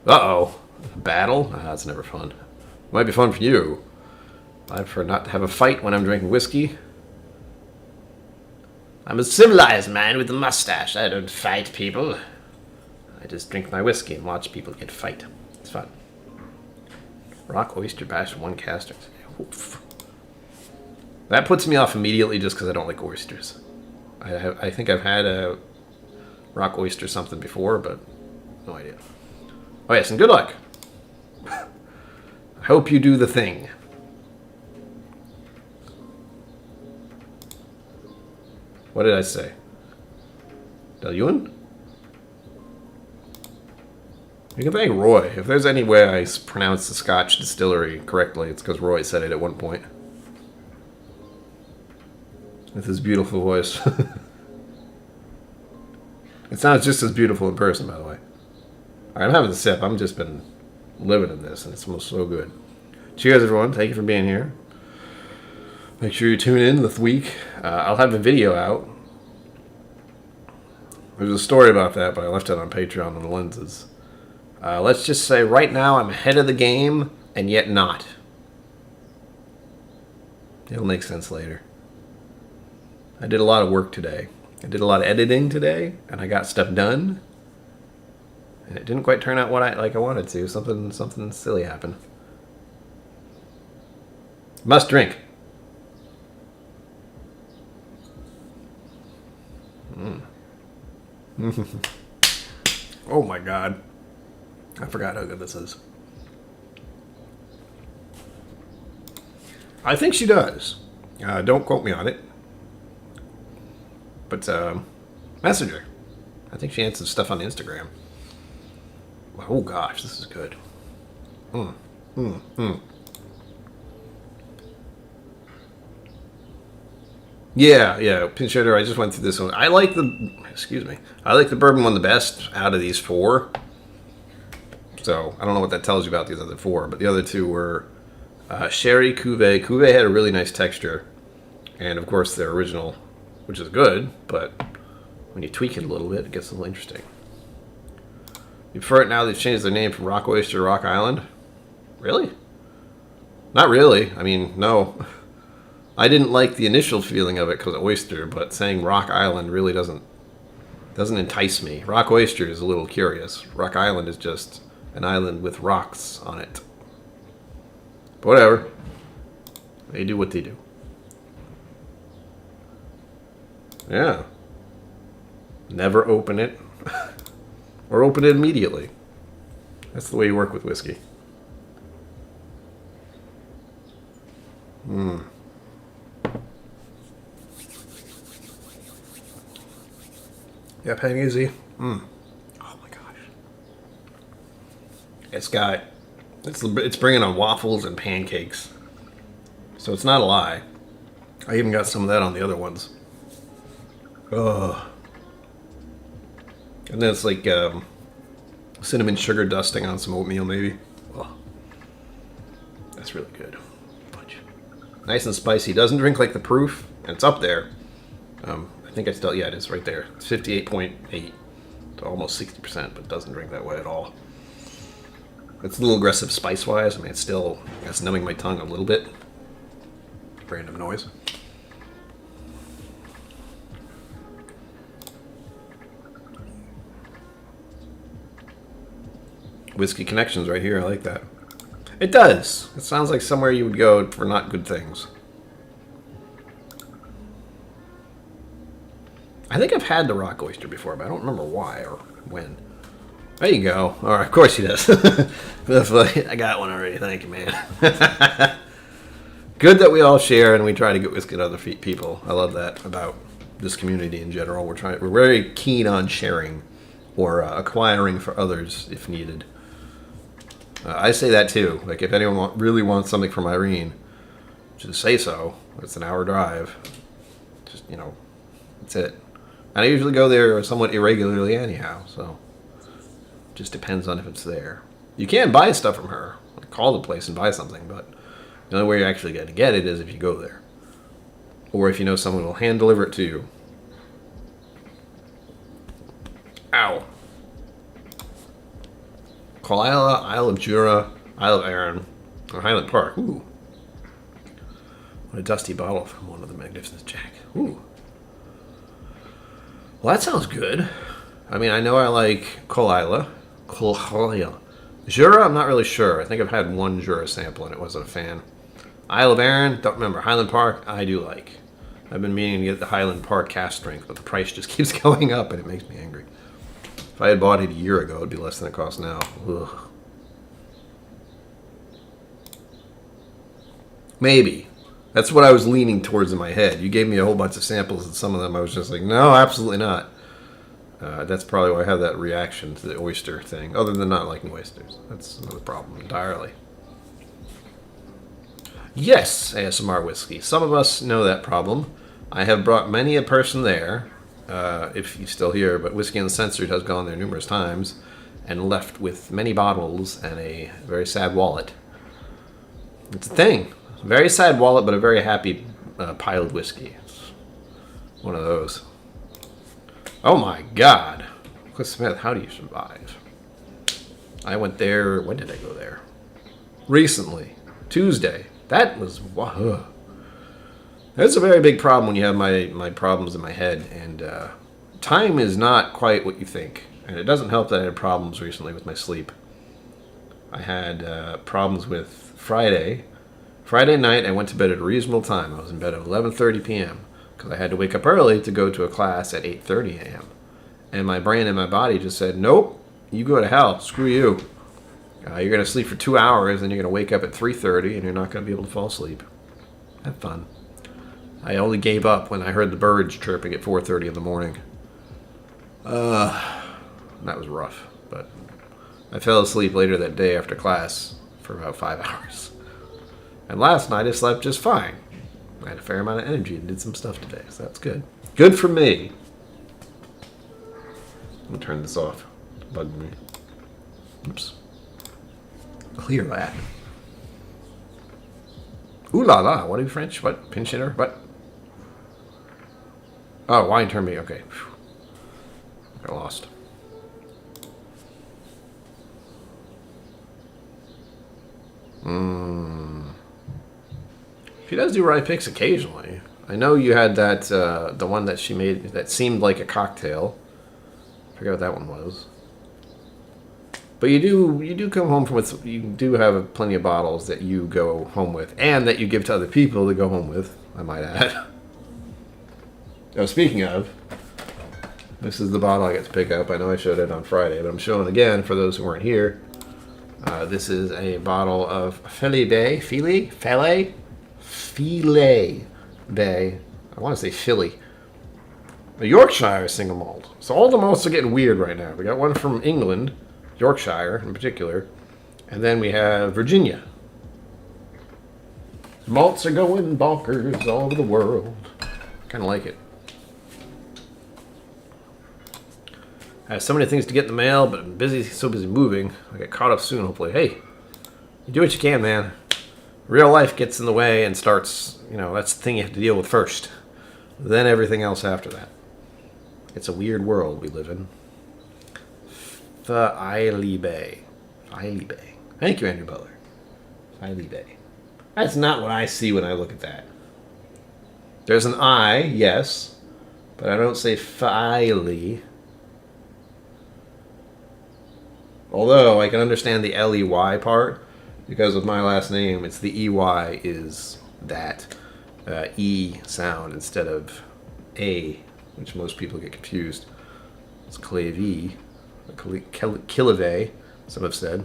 [SPEAKER 1] Uh-oh. Battle? Ah, that's never fun. Might be fun for you. I prefer not to have a fight when I'm drinking whiskey. I'm a civilized man with a mustache. I don't fight people. I just drink my whiskey and watch people get fight. It's fun. Rock, oyster, bash, 1 caster. Oof. That puts me off immediately just because I don't like oysters. I think I've had a rock oyster something before, but no idea. Oh yes, and good luck. I hope you do the thing. What did I say? Del Ewan? You can thank Roy. If there's any way I pronounce the Scotch distillery correctly, it's because Roy said it at one point. With his beautiful voice. It sounds just as beautiful in person, by the way. Alright, I'm having a sip. I've just been living in this, and it smells so good. Cheers, everyone. Thank you for being here. Make sure you tune in this week. I'll have a video out. There's a story about that, but I left it on Patreon on the lenses. Let's just say right now I'm ahead of the game, and yet not. It'll make sense later. I did a lot of work today. I did a lot of editing today, and I got stuff done. And it didn't quite turn out what I wanted to. Something silly happened. Must drink. Oh my god. I forgot how good this is. I think she does. Don't quote me on it. But, message her. I think she answers stuff on Instagram. Oh gosh, this is good. Yeah, pinch hitter. I just went through this one. I like the bourbon one the best out of these 4. So, I don't know what that tells you about these other 4, but the other 2 were sherry, cuvee. Cuvee had a really nice texture. And, of course, their original, which is good, but when you tweak it a little bit, it gets a little interesting. You prefer it now they've changed their name from Rock Oyster to Rock Island? Really? Not really. I mean, no. I didn't like the initial feeling of it because of oyster, but saying Rock Island really doesn't entice me. Rock Oyster is a little curious. Rock Island is just an island with rocks on it. But whatever. They do what they do. Yeah. Never open it. Or open it immediately. That's the way you work with whiskey. Yeah, hang easy. Oh my gosh. It's bringing on waffles and pancakes. So it's not a lie. I even got some of that on the other ones. Ugh. And then it's like cinnamon sugar dusting on some oatmeal, maybe. Oh, that's really good. Punch. Nice and spicy. Doesn't drink like the proof, and it's up there. I think it is right there. It's 58.8 to almost 60%, but doesn't drink that way at all. It's a little aggressive spice-wise. I mean, it's numbing my tongue a little bit. Random noise. Whiskey Connections right here. I like that. It does. It sounds like somewhere you would go for not good things. I think I've had the Rock Oyster before, but I don't remember why or when. There you go. All right, of course he does. I got one already. Thank you, man. Good that we all share and we try to get whiskey to other people. I love that about this community in general. We're very keen on sharing or acquiring for others if needed. I say that too. Like if anyone really wants something from Irene, just say so. It's an hour drive. Just that's it. And I usually go there somewhat irregularly anyhow, so just depends on if it's there. You can buy stuff from her. Call the place and buy something, but the only way you're actually going to get it is if you go there. Or if you know someone will hand deliver it to you. Wow. Kalila, Isle of Jura, Isle of Arran, or Highland Park. Ooh. What a dusty bottle from one of the Magnificent Jack. Ooh. Well, that sounds good. I mean, I know I like Kalila. Jura, I'm not really sure. I think I've had one Jura sample and it wasn't a fan. Isle of Arran, don't remember. Highland Park, I do like. I've been meaning to get the Highland Park cask strength, but the price just keeps going up and it makes me angry. If I had bought it a year ago, it'd be less than it costs now. Ugh. Maybe. That's what I was leaning towards in my head. You gave me a whole bunch of samples, and some of them I was just like, no, absolutely not. That's probably why I have that reaction to the oyster thing, other than not liking oysters. That's another problem entirely. Yes, ASMR whiskey. Some of us know that problem. I have brought many a person there, if you're still here, but Whiskey Uncensored has gone there numerous times and left with many bottles and a very sad wallet. It's a thing. Very sad wallet, but a very happy piled whiskey. It's one of those. Oh my God. Cliff Smith, how do you survive? I went there, when did I go there? Recently. Tuesday. That was, wow. That's a very big problem when you have my problems in my head, and time is not quite what you think. And it doesn't help that I had problems recently with my sleep. I had problems with Friday. Friday night, I went to bed at a reasonable time. I was in bed at 11:30 p.m. because I had to wake up early to go to a class at 8:30 a.m. And my brain and my body just said, nope, you go to hell. Screw you. You're going to sleep for 2 hours, and you're going to wake up at 3:30, and you're not going to be able to fall asleep. Have fun. I only gave up when I heard the birds chirping at 4:30 in the morning. That was rough, but I fell asleep later that day after class for about 5 hours. And last night I slept just fine. I had a fair amount of energy and did some stuff today, so that's good. Good for me. I'm going to turn this off. It's bugging me. Oops. Clear that. Ooh la la. What are you French? What? Pinch hitter? What? Oh, wine turned me. Okay. Got lost. She does do rye picks occasionally. I know you had that, the one that she made that seemed like a cocktail. I forget what that one was. But you do come home with, you do have plenty of bottles that you go home with, and that you give to other people to go home with, I might add. Now, speaking of, this is the bottle I got to pick up. I know I showed it on Friday, but I'm showing it again for those who weren't here. This is a bottle of Filet Bay. I want to say Philly. A Yorkshire single malt. So all the malts are getting weird right now. We got one from England, Yorkshire in particular, and then we have Virginia. Malts are going bonkers all over the world. Kind of like it. I have so many things to get in the mail, but I'm busy, so busy moving. I get caught up soon, hopefully. Hey, you do what you can, man. Real life gets in the way and starts, that's the thing you have to deal with first. Then everything else after that. It's a weird world we live in. Filey Bay. Thank you, Andrew Butler. Filey Bay. That's not what I see when I look at that. There's an I, yes, but I don't say Filey. Although I can understand the L-E-Y part, because of my last name, it's the E-Y is that E sound instead of A, which most people get confused. It's Clavey, Kilave, some have said.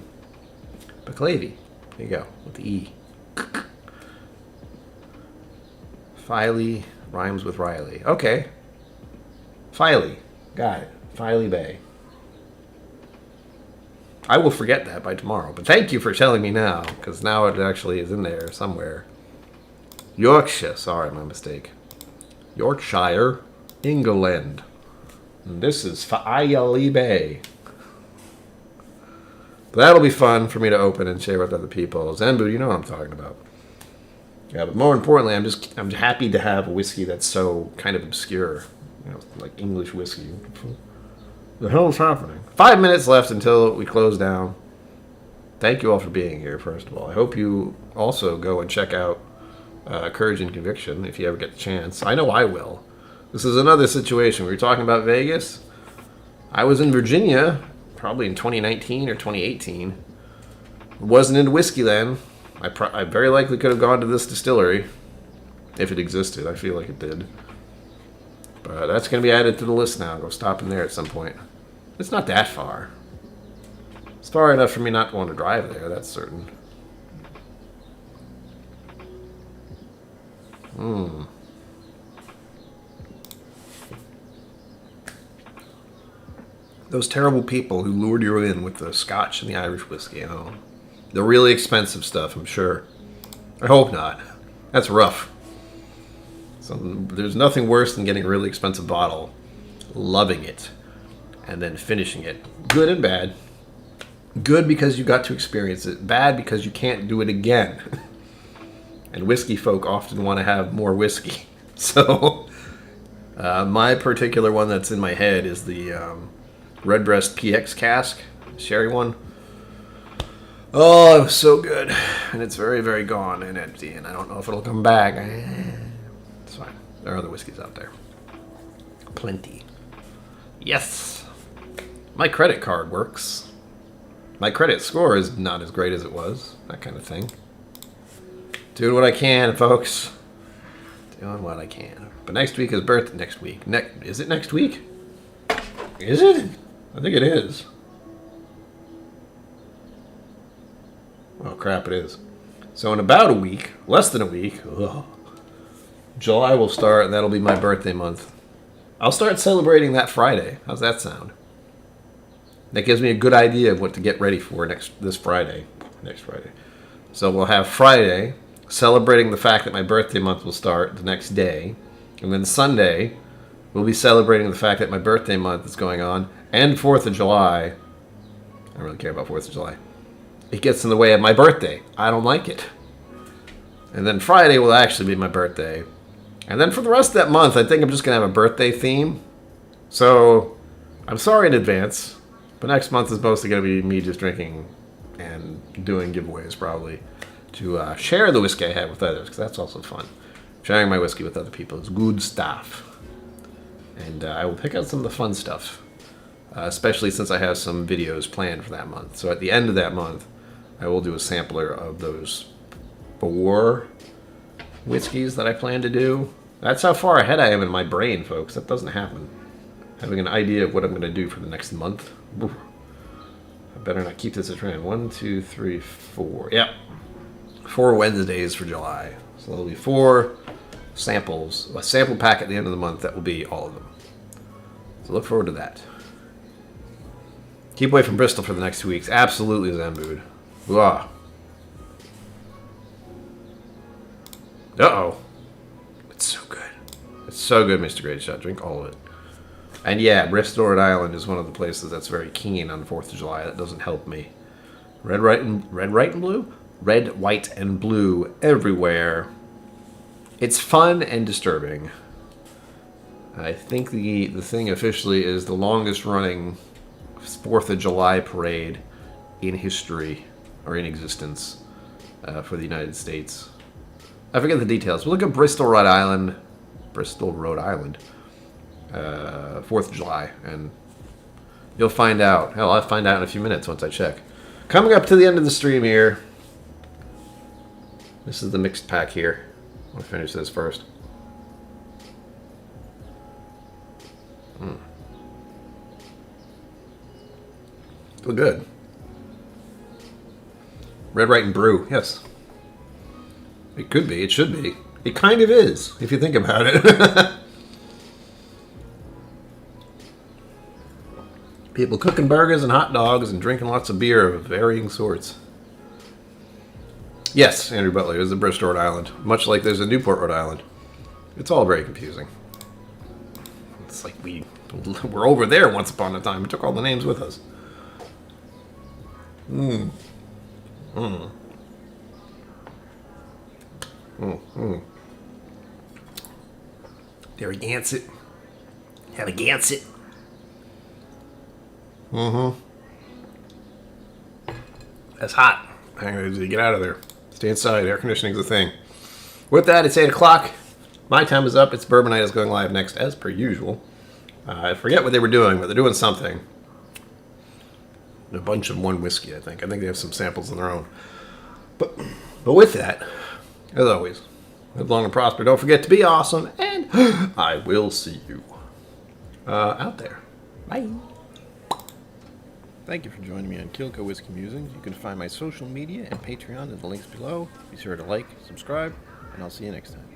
[SPEAKER 1] But Clavey, there you go, with the E. Filey rhymes with Riley. Okay. Filey, got it. Filey Bay. I will forget that by tomorrow, but thank you for telling me now, because now it actually is in there somewhere. Yorkshire, sorry, my mistake. Yorkshire, England. And this is Filey Bay. But that'll be fun for me to open and share with other people. Zenbu, you know what I'm talking about. Yeah, but more importantly, I'm happy to have a whiskey that's so kind of obscure, like English whiskey. The hell's happening? 5 minutes left until we close down. Thank you all for being here, first of all. I hope you also go and check out Courage and Conviction if you ever get the chance. I know I will. This is another situation. We were talking about Vegas. I was in Virginia probably in 2019 or 2018. Wasn't into whiskey then. I very likely could have gone to this distillery if it existed. I feel like it did. But that's going to be added to the list now. Go stop in there at some point. It's not that far. It's far enough for me not to want to drive there, that's certain. Those terrible people who lured you in with the Scotch and the Irish whiskey, you know. The really expensive stuff, I'm sure. I hope not. That's rough. So there's nothing worse than getting a really expensive bottle, loving it, and then finishing it. Good and bad. Good because you got to experience it. Bad because you can't do it again. And whiskey folk often want to have more whiskey. So my particular one that's in my head is the Redbreast PX cask, sherry one. Oh, it was so good. And it's very, very gone and empty, and I don't know if it'll come back. It's fine. There are other whiskeys out there. Plenty. Yes. My credit card works. My credit score is not as great as it was. That kind of thing. Doing what I can, folks. Doing what I can. But next week is birthday. Next week. Is it next week? Is it? I think it is. Oh, crap, it is. So in about a week, less than a week, July will start, and that'll be my birthday month. I'll start celebrating that Friday. How's that sound? That gives me a good idea of what to get ready for next Friday. So we'll have Friday, celebrating the fact that my birthday month will start the next day. And then Sunday, we'll be celebrating the fact that my birthday month is going on. And 4th of July. I don't really care about 4th of July. It gets in the way of my birthday. I don't like it. And then Friday will actually be my birthday. And then for the rest of that month, I think I'm just going to have a birthday theme. So I'm sorry in advance. But next month is mostly going to be me just drinking and doing giveaways probably to share the whiskey I have with others, because that's also fun. Sharing my whiskey with other people is good stuff. And I will pick out some of the fun stuff, especially since I have some videos planned for that month. So at the end of that month, I will do a sampler of those 4 whiskeys that I plan to do. That's how far ahead I am in my brain, folks. That doesn't happen. Having an idea of what I'm going to do for the next month. I better not keep this a trend. 1, 2, 3, 4. Yep. 4 Wednesdays for July. So there'll be 4 samples. A sample pack at the end of the month that will be all of them. So look forward to that. Keep away from Bristol for the next 2 weeks. Absolutely Zambood. Wow. Uh-oh. It's so good. It's so good, Mr. Great Shot. Drink all of it. And yeah, Bristol, Rhode Island is one of the places that's very keen on the 4th of July. That doesn't help me. Red, white, and blue? Red, white, and blue everywhere. It's fun and disturbing. I think the thing officially is the longest running 4th of July parade in history, or in existence, for the United States. I forget the details, but look at Bristol, Rhode Island. 4th of July, and you'll find out. Hell, I'll find out in a few minutes once I check. Coming up to the end of the stream here. This is the mixed pack here. I'll finish this first. Feel good. Red, White, and Brew. Yes. It could be. It should be. It kind of is, if you think about it. People cooking burgers and hot dogs and drinking lots of beer of varying sorts. Yes, Andrew Butler is a Bristol, Rhode Island. Much like there's a Newport, Rhode Island. It's all very confusing. It's like we were over there once upon a time and took all the names with us. There, Gansett. Have a Gansett. That's hot. Get out of there. Stay inside. Air conditioning's a thing. With that, it's 8 o'clock. My time is up. It's Bourbon Night is going live next, as per usual. I forget what they were doing, but they're doing something. A bunch of one whiskey, I think. I think they have some samples on their own. But with that, as always, live long and prosper. Don't forget to be awesome, and I will see you out there. Bye. Thank you for joining me on KillCo Whiskey Musings. You can find my social media and Patreon in the links below. Be sure to like, subscribe, and I'll see you next time.